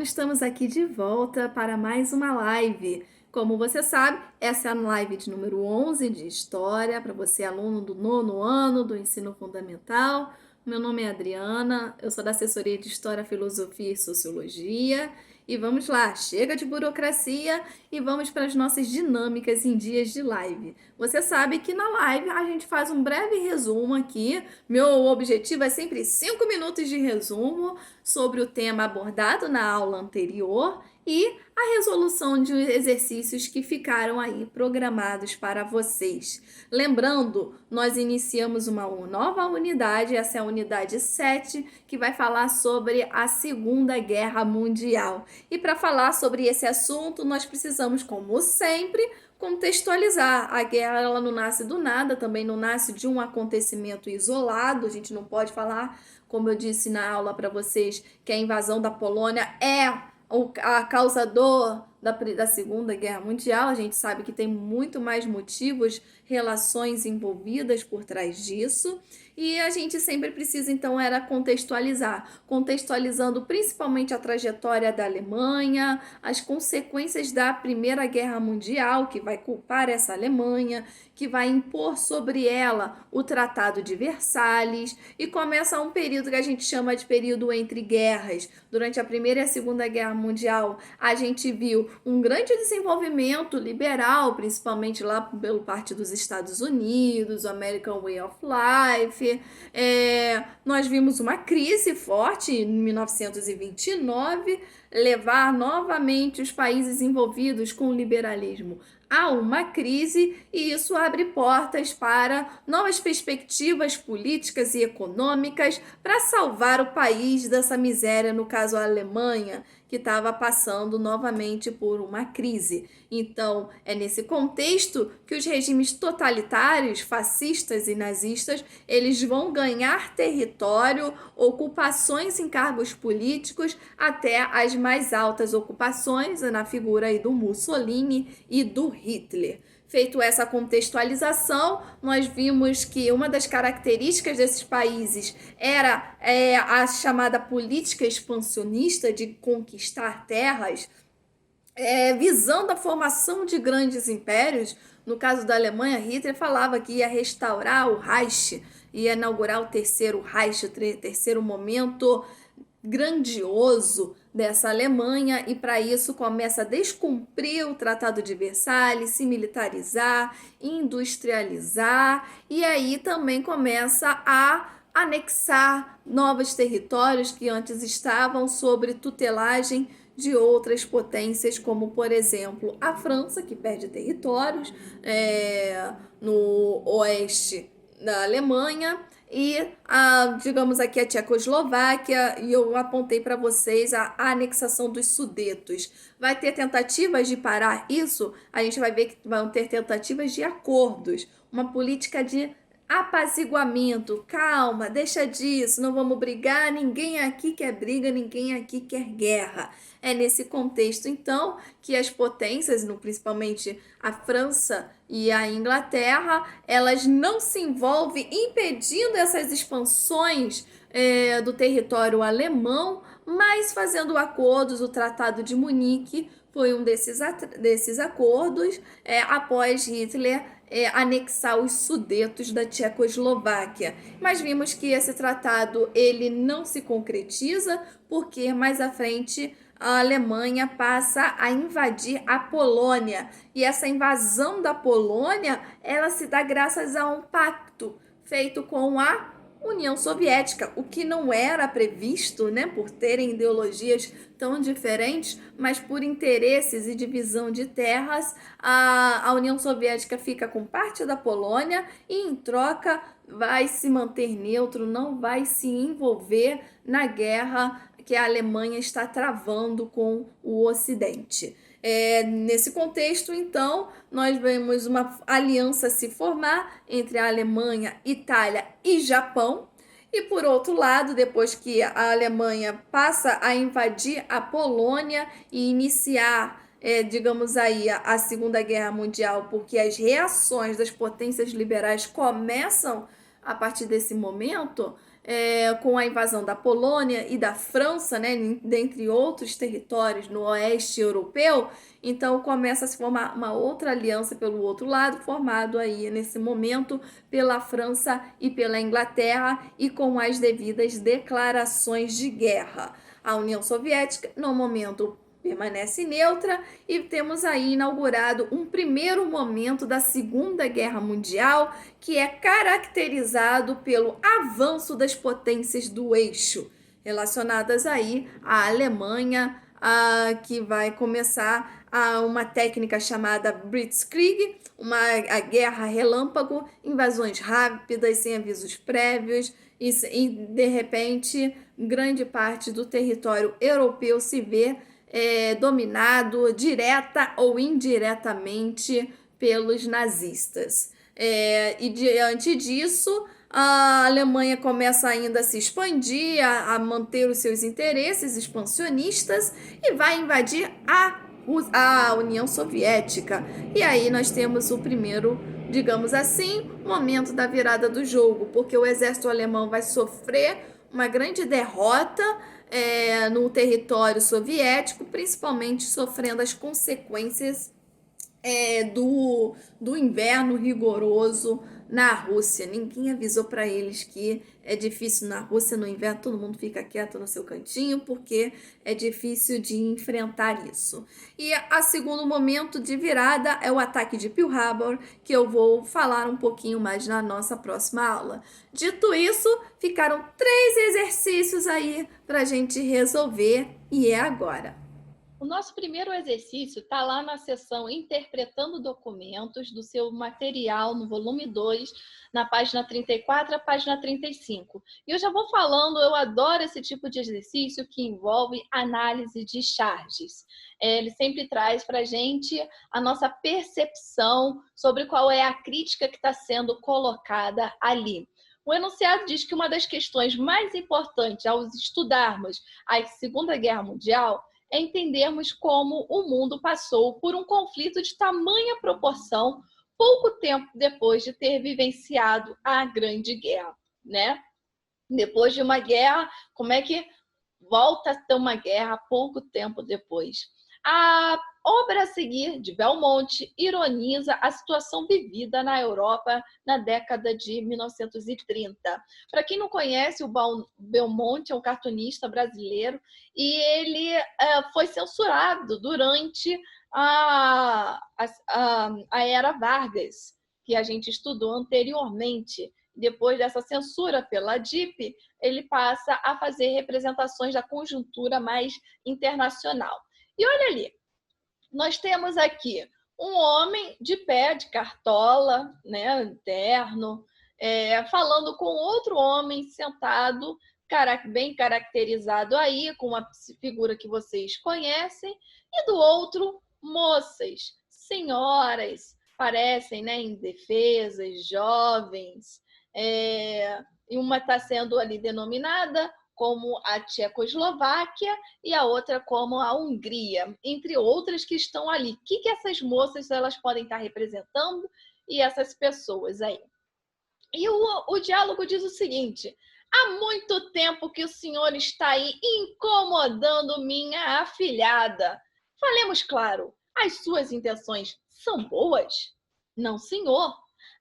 estamos aqui de volta para mais uma live. Como você sabe, essa é a live de número 11 de História, para você aluno do nono ano do ensino fundamental. Meu nome é Adriana, eu sou da assessoria de História, Filosofia e Sociologia. E vamos lá, chega de burocracia e vamos para as nossas dinâmicas em dias de live. Você sabe que na live a gente faz um breve resumo aqui. Meu objetivo é sempre 5 minutos de resumo sobre o tema abordado na aula anterior e a resolução de exercícios que ficaram aí programados para vocês. Lembrando, nós iniciamos uma nova unidade, essa é a unidade 7, que vai falar sobre a Segunda Guerra Mundial. E para falar sobre esse assunto, nós precisamos, como sempre, contextualizar. A guerra ela não nasce do nada, também não nasce de um acontecimento isolado. A gente não pode falar, como eu disse na aula para vocês, que a invasão da Polônia é a causador da Segunda Guerra Mundial. A gente sabe que tem muito mais motivos, relações envolvidas por trás disso, e a gente sempre precisa, então, era contextualizando principalmente a trajetória da Alemanha, as consequências da Primeira Guerra Mundial, que vai culpar essa Alemanha, que vai impor sobre ela o Tratado de Versalhes, e começa um período que a gente chama de período entre guerras. Durante a Primeira e a Segunda Guerra Mundial, a gente viu um grande desenvolvimento liberal, principalmente lá pelo parte dos Estados Unidos, o American Way of Life. Nós vimos uma crise forte em 1929, levar novamente os países envolvidos com o liberalismo a uma crise, e isso abre portas para novas perspectivas políticas e econômicas para salvar o país dessa miséria, no caso a Alemanha, que estava passando novamente por uma crise. Então, é nesse contexto que os regimes totalitários, fascistas e nazistas, eles vão ganhar território, ocupações em cargos políticos, até as mais altas ocupações, na figura aí do Mussolini e do Hitler. Feito essa contextualização, nós vimos que uma das características desses países era a chamada política expansionista de conquistar terras, visando a formação de grandes impérios. No caso da Alemanha, Hitler falava que ia restaurar o Reich, ia inaugurar o terceiro Reich, o terceiro momento grandioso dessa Alemanha, e para isso começa a descumprir o Tratado de Versalhes, se militarizar, industrializar, e aí também começa a anexar novos territórios que antes estavam sob tutelagem de outras potências, como, por exemplo, a França, que perde territórios no oeste da Alemanha, e, digamos aqui, a Tchecoslováquia, e eu apontei para vocês a anexação dos Sudetos. Vai ter tentativas de parar isso? A gente vai ver que vão ter tentativas de acordos, uma política de apaziguamento. Calma, deixa disso, não vamos brigar, ninguém aqui quer briga, ninguém aqui quer guerra. É nesse contexto, então, que as potências, principalmente a França e a Inglaterra, elas não se envolvem impedindo essas expansões do território alemão, mas fazendo acordos. O Tratado de Munique foi um desses acordos, após Hitler anexar os Sudetos da Tchecoslováquia. Mas vimos que esse tratado ele não se concretiza, porque mais à frente a Alemanha passa a invadir a Polônia. E essa invasão da Polônia, ela se dá graças a um pacto feito com a União Soviética, o que não era previsto, né, por terem ideologias tão diferentes, mas por interesses e divisão de terras, a União Soviética fica com parte da Polônia e, em troca, vai se manter neutro, não vai se envolver na guerra que a Alemanha está travando com o Ocidente. Nesse contexto, então, nós vemos uma aliança se formar entre a Alemanha, Itália e Japão. E, por outro lado, depois que a Alemanha passa a invadir a Polônia e iniciar, digamos aí, a Segunda Guerra Mundial, porque as reações das potências liberais começam a partir desse momento, com a invasão da Polônia e da França, né, dentre outros territórios no oeste europeu, então começa a se formar uma outra aliança pelo outro lado, formado aí nesse momento pela França e pela Inglaterra e com as devidas declarações de guerra. A União Soviética, no momento, permanece neutra e temos aí inaugurado um primeiro momento da Segunda Guerra Mundial, que é caracterizado pelo avanço das potências do eixo, relacionadas aí à Alemanha, que vai começar uma técnica chamada Blitzkrieg, a guerra relâmpago, invasões rápidas, sem avisos prévios, e de repente grande parte do território europeu se vê dominado direta ou indiretamente pelos nazistas. E diante disso, a Alemanha começa ainda a se expandir, a manter os seus interesses expansionistas e vai invadir a União Soviética. E aí nós temos o primeiro, digamos assim, momento da virada do jogo, porque o exército alemão vai sofrer uma grande derrota no território soviético, principalmente sofrendo as consequências do inverno rigoroso na Rússia. Ninguém avisou para eles que é difícil na Rússia no inverno, todo mundo fica quieto no seu cantinho, porque é difícil de enfrentar isso. E a segundo momento de virada é o ataque de Pearl Harbor, que eu vou falar um pouquinho mais na nossa próxima aula. Dito isso, ficaram 3 exercícios aí para a gente resolver e é agora. O nosso primeiro exercício está lá na seção Interpretando Documentos do seu material no volume 2, na página 34 à página 35. E eu já vou falando, eu adoro esse tipo de exercício que envolve análise de charges. Ele sempre traz para a gente a nossa percepção sobre qual é a crítica que está sendo colocada ali. O enunciado diz que uma das questões mais importantes ao estudarmos a Segunda Guerra Mundial é entendermos como o mundo passou por um conflito de tamanha proporção pouco tempo depois de ter vivenciado a Grande Guerra, né? Depois de uma guerra, como é que volta a ter uma guerra pouco tempo depois? A obra a seguir, de Belmonte, ironiza a situação vivida na Europa na década de 1930. Para quem não conhece, o Belmonte é um cartunista brasileiro e ele foi censurado durante a Era Vargas, que a gente estudou anteriormente. Depois dessa censura pela DIP, ele passa a fazer representações da conjuntura mais internacional. E olha ali, nós temos aqui um homem de pé, de cartola, né, terno, falando com outro homem sentado, bem caracterizado aí, com uma figura que vocês conhecem, e do outro, moças, senhoras, parecem, né, indefesas, jovens, e uma está sendo ali denominada como a Tchecoslováquia e a outra como a Hungria, entre outras que estão ali. O que essas moças elas podem estar representando e essas pessoas aí? E o diálogo diz o seguinte: há muito tempo que o senhor está aí incomodando minha afilhada. Falemos claro, as suas intenções são boas? Não, senhor.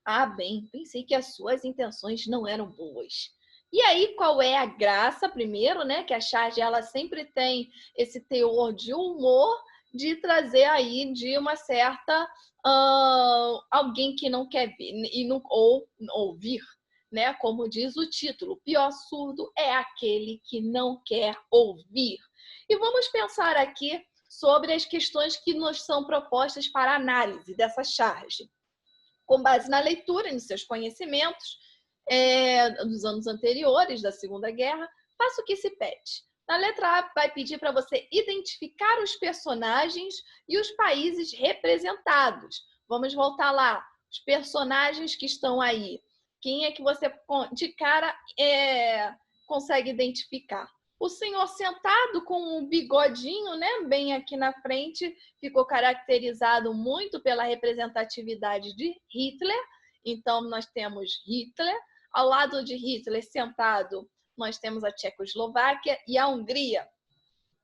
Ah, bem, pensei que as suas intenções não eram boas. E aí, qual é a graça? Primeiro, né, que a charge ela sempre tem esse teor de humor, de trazer aí de uma certa alguém que não quer ver e não, ou ouvir, né? Como diz o título, o pior surdo é aquele que não quer ouvir. E vamos pensar aqui sobre as questões que nos são propostas para análise dessa charge. Com base na leitura, nos seus conhecimentos, dos anos anteriores, da Segunda Guerra, faça o que se pede. Na letra A, vai pedir para você identificar os personagens e os países representados. Vamos voltar lá. Os personagens que estão aí. Quem é que você, de cara, consegue identificar? O senhor sentado com um bigodinho, né, bem aqui na frente, ficou caracterizado muito pela representatividade de Hitler. Então, nós temos Hitler. Ao lado de Hitler, sentado nós temos a Tchecoslováquia e a Hungria.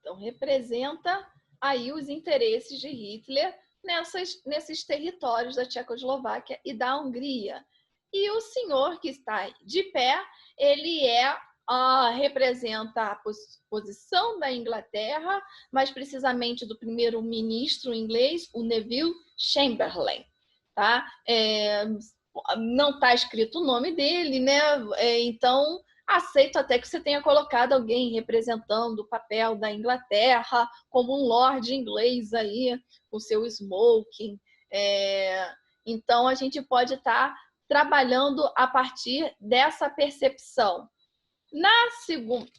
Então, representa aí os interesses de Hitler nesses territórios da Tchecoslováquia e da Hungria. E o senhor que está de pé, ele representa a posição da Inglaterra, mais precisamente do primeiro-ministro inglês, o Neville Chamberlain. Tá? Não está escrito o nome dele, né? Então, aceito até que você tenha colocado alguém representando o papel da Inglaterra, como um lord inglês aí, com seu smoking. Então, a gente pode estar trabalhando a partir dessa percepção.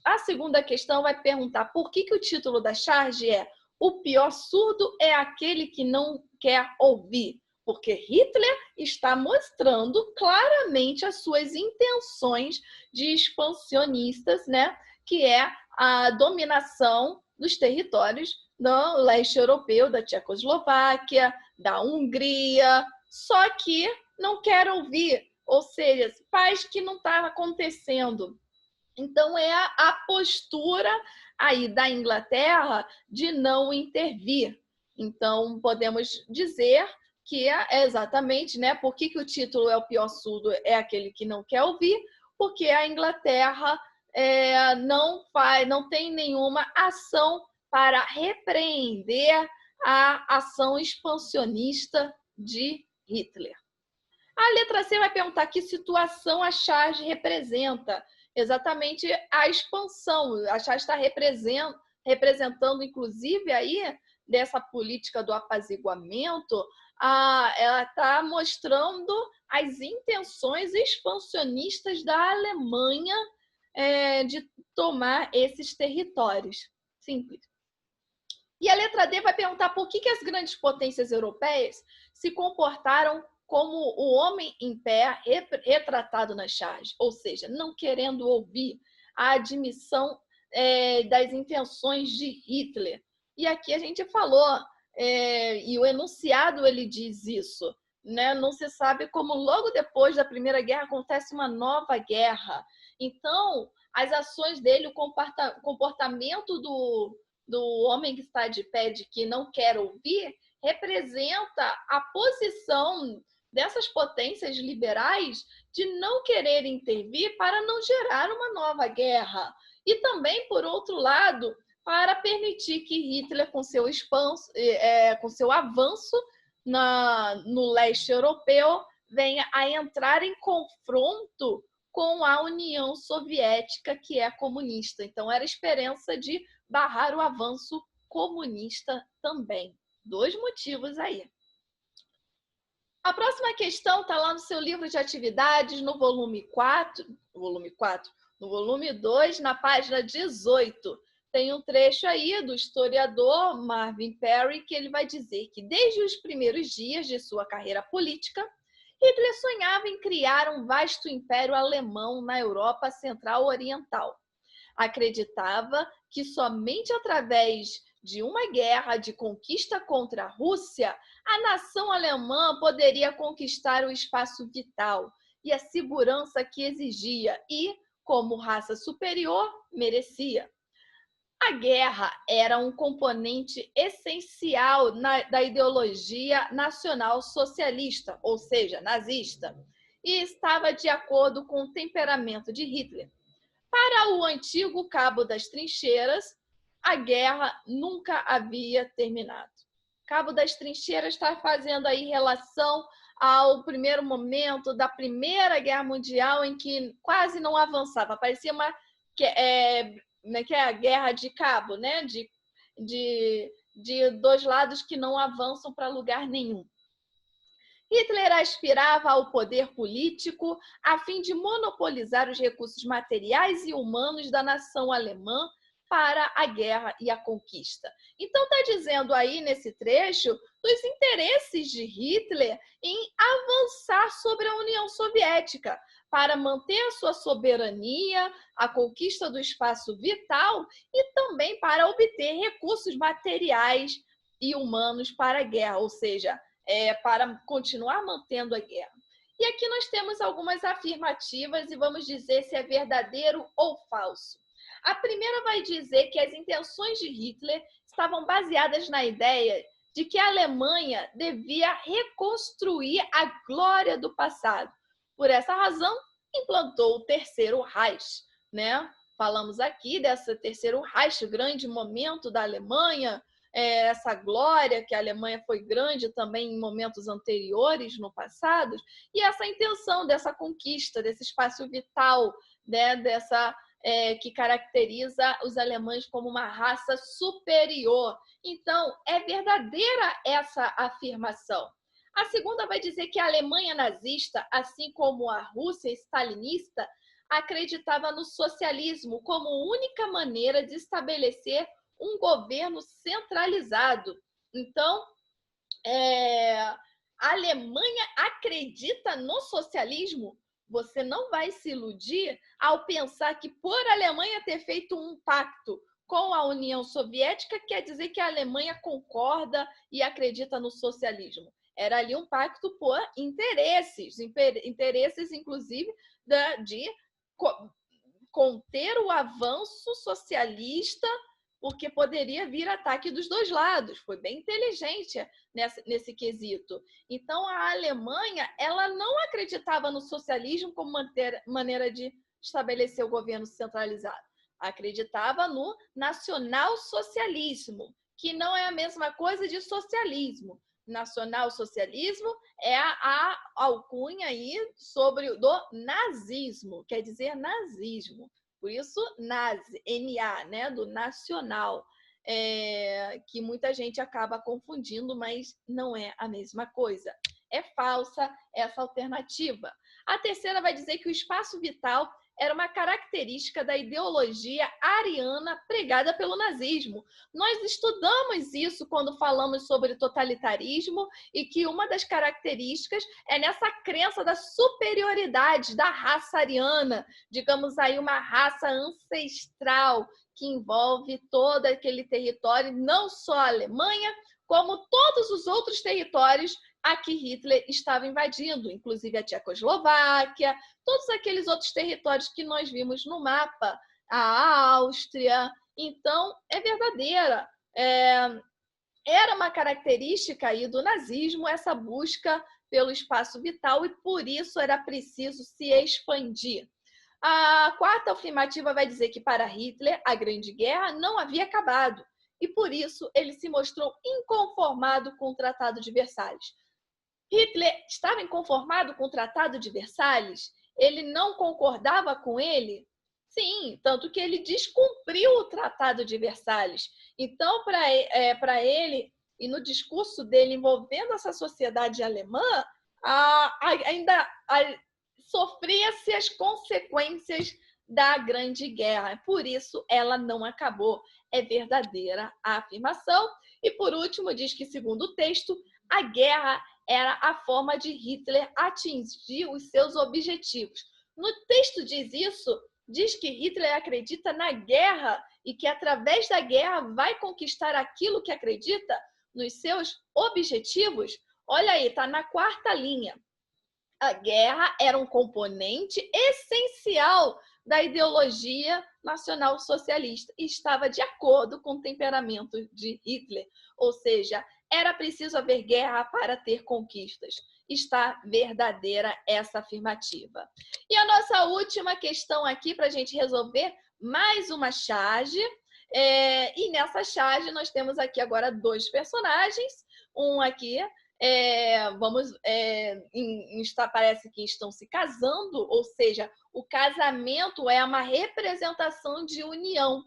A segunda questão vai perguntar por que o título da charge é "O pior surdo é aquele que não quer ouvir", porque Hitler está mostrando claramente as suas intenções de expansionistas, né? Que é a dominação dos territórios do leste europeu, da Tchecoslováquia, da Hungria, só que não quer ouvir, ou seja, faz que não está acontecendo. Então, é a postura aí da Inglaterra de não intervir. Então, podemos dizer que é exatamente, né? Por que o título é "O pior surdo é aquele que não quer ouvir"? Porque a Inglaterra não tem nenhuma ação para repreender a ação expansionista de Hitler. A letra C vai perguntar que situação a charge representa. Exatamente a expansão. A charge está representando, inclusive, aí, dessa política do apaziguamento, ela está mostrando as intenções expansionistas da Alemanha de tomar esses territórios. Simples. E a letra D vai perguntar por que as grandes potências europeias se comportaram como o homem em pé retratado na charge, ou seja, não querendo ouvir a admissão das intenções de Hitler. E aqui a gente falou, e o enunciado ele diz isso, né? Não se sabe como logo depois da Primeira Guerra acontece uma nova guerra. Então, as ações dele, o comportamento do homem que está de pé, de que não quer ouvir, representa a posição dessas potências liberais de não querer intervir para não gerar uma nova guerra. E também, por outro lado, para permitir que Hitler, com seu avanço no leste europeu, venha a entrar em confronto com a União Soviética, que é comunista. Então, era a esperança de barrar o avanço comunista também. 2 motivos aí. A próxima questão está lá no seu livro de atividades, no volume 2, na página 18. Tem um trecho aí do historiador Marvin Perry, que ele vai dizer que desde os primeiros dias de sua carreira política, Hitler sonhava em criar um vasto império alemão na Europa Central Oriental. Acreditava que somente através de uma guerra de conquista contra a Rússia, a nação alemã poderia conquistar o espaço vital e a segurança que exigia e, como raça superior, merecia. A guerra era um componente essencial da ideologia nacional-socialista, ou seja, nazista, e estava de acordo com o temperamento de Hitler. Para o antigo Cabo das Trincheiras, a guerra nunca havia terminado. Cabo das Trincheiras está fazendo aí relação ao primeiro momento da Primeira Guerra Mundial, em que quase não avançava. Parecia a guerra de cabo, né? De 2 lados que não avançam para lugar nenhum. Hitler aspirava ao poder político a fim de monopolizar os recursos materiais e humanos da nação alemã para a guerra e a conquista. Então, está dizendo aí nesse trecho dos interesses de Hitler em avançar sobre a União Soviética para manter a sua soberania, a conquista do espaço vital e também para obter recursos materiais e humanos para a guerra, ou seja, para continuar mantendo a guerra. E aqui nós temos algumas afirmativas e vamos dizer se é verdadeiro ou falso. A primeira vai dizer que as intenções de Hitler estavam baseadas na ideia de que a Alemanha devia reconstruir a glória do passado. Por essa razão, implantou o Terceiro Reich, né? Falamos aqui desse Terceiro Reich, grande momento da Alemanha, essa glória que a Alemanha foi grande também em momentos anteriores, no passado, e essa intenção dessa conquista, desse espaço vital, né? Que caracteriza os alemães como uma raça superior. Então, é verdadeira essa afirmação. A segunda vai dizer que a Alemanha nazista, assim como a Rússia stalinista, acreditava no socialismo como única maneira de estabelecer um governo centralizado. Então, a Alemanha acredita no socialismo. Você não vai se iludir ao pensar que, por a Alemanha ter feito um pacto com a União Soviética, quer dizer que a Alemanha concorda e acredita no socialismo. Era ali um pacto por interesses, inclusive, de conter o avanço socialista, porque poderia vir ataque dos dois lados. Foi bem inteligente nesse quesito. Então, a Alemanha, ela não acreditava no socialismo como maneira de estabelecer o governo centralizado. Acreditava no nacionalsocialismo, que não é a mesma coisa de socialismo. Nacionalsocialismo é a alcunha aí do nazismo, quer dizer nazismo. Por isso, nazi, N-A, né, do nacional, que muita gente acaba confundindo, mas não é a mesma coisa. É falsa essa alternativa. A terceira vai dizer que o espaço vital era uma característica da ideologia ariana pregada pelo nazismo. Nós estudamos isso quando falamos sobre totalitarismo e que uma das características é nessa crença da superioridade da raça ariana, digamos aí uma raça ancestral que envolve todo aquele território, não só a Alemanha, como todos os outros territórios a que Hitler estava invadindo, inclusive a Tchecoslováquia, todos aqueles outros territórios que nós vimos no mapa, a Áustria. Então, é verdadeira. Era uma característica aí do nazismo essa busca pelo espaço vital e, por isso, era preciso se expandir. A quarta afirmativa vai dizer que, para Hitler, a Grande Guerra não havia acabado e, por isso, ele se mostrou inconformado com o Tratado de Versalhes. Hitler estava inconformado com o Tratado de Versalhes? Ele não concordava com ele? Sim, tanto que ele descumpriu o Tratado de Versalhes. Então, para ele, e no discurso dele envolvendo essa sociedade alemã, ainda sofria-se as consequências da Grande Guerra. Por isso, ela não acabou. É verdadeira a afirmação. E, por último, diz que, segundo o texto, a guerra era a forma de Hitler atingir os seus objetivos. No texto diz que Hitler acredita na guerra e que através da guerra vai conquistar aquilo que acredita nos seus objetivos. Olha aí, está na quarta linha. A guerra era um componente essencial da ideologia nacional-socialista e estava de acordo com o temperamento de Hitler, ou seja, era preciso haver guerra para ter conquistas. Está verdadeira essa afirmativa. E a nossa última questão aqui para a gente resolver, mais uma charge. E nessa charge nós temos aqui agora dois personagens. Um aqui, parece que estão se casando, ou seja, o casamento é uma representação de união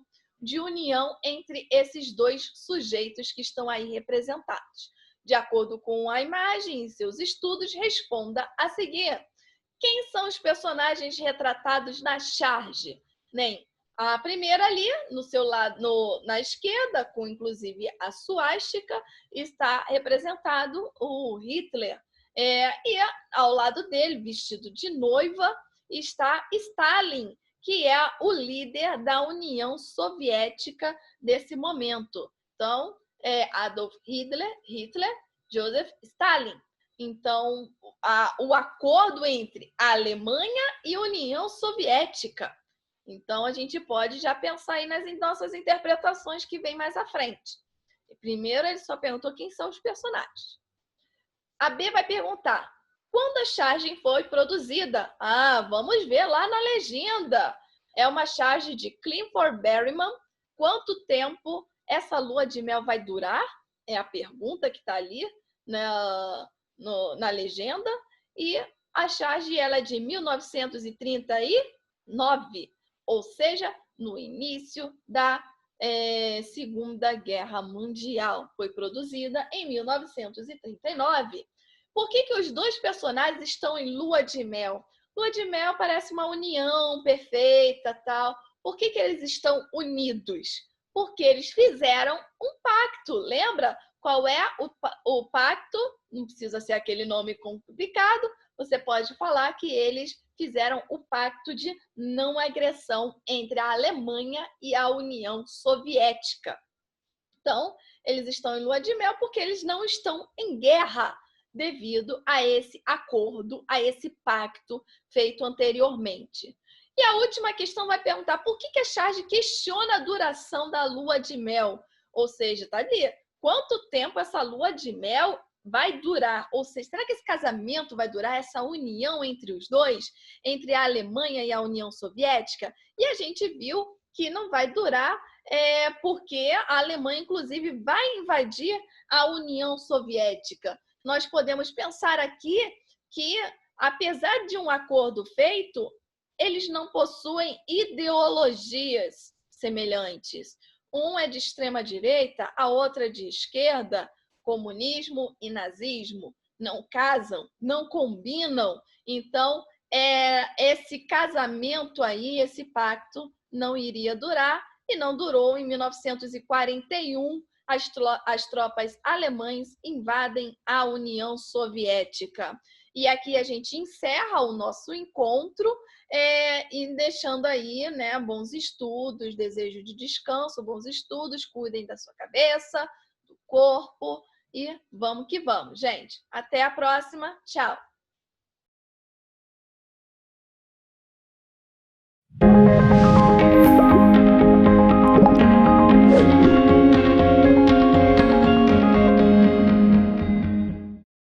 entre esses dois sujeitos que estão aí representados. De acordo com a imagem e seus estudos, responda a seguir. Quem são os personagens retratados na charge? A primeira ali, no seu lado, na esquerda, com inclusive a suástica, está representado o Hitler. E ao lado dele, vestido de noiva, está Stalin, que é o líder da União Soviética desse momento. Então, Adolf Hitler, Joseph Stalin. Então, o acordo entre a Alemanha e a União Soviética. Então, a gente pode já pensar aí nas nossas interpretações que vem mais à frente. Primeiro, ele só perguntou quem são os personagens. A B vai perguntar, quando a charge foi produzida? Vamos ver lá na legenda. É uma charge de Clifford Berryman. Quanto tempo essa lua de mel vai durar? É a pergunta que está ali na legenda. E a charge ela é de 1939, ou seja, no início da Segunda Guerra Mundial. Foi produzida em 1939. Por que os dois personagens estão em lua de mel? Lua de mel parece uma união perfeita, tal. Por que eles estão unidos? Porque eles fizeram um pacto. Lembra qual é o pacto? Não precisa ser aquele nome complicado. Você pode falar que eles fizeram o pacto de não agressão entre a Alemanha e a União Soviética. Então, eles estão em lua de mel porque eles não estão em guerra devido a esse acordo, a esse pacto feito anteriormente. E a última questão vai perguntar por que a charge questiona a duração da lua de mel? Ou seja, tá ali, quanto tempo essa lua de mel vai durar? Ou seja, será que esse casamento vai durar, essa união entre os dois, entre a Alemanha e a União Soviética? E a gente viu que não vai durar, porque a Alemanha, inclusive, vai invadir a União Soviética. Nós podemos pensar aqui que, apesar de um acordo feito, eles não possuem ideologias semelhantes. Um é de extrema-direita, a outra é de esquerda. Comunismo e nazismo não casam, não combinam. Então, esse casamento aí, esse pacto, não iria durar e não durou. Em 1941, as tropas alemãs invadem a União Soviética. E aqui a gente encerra o nosso encontro e deixando aí, né, bons estudos, desejo de descanso, bons estudos, cuidem da sua cabeça, do corpo e vamos que vamos, gente. Até a próxima. Tchau.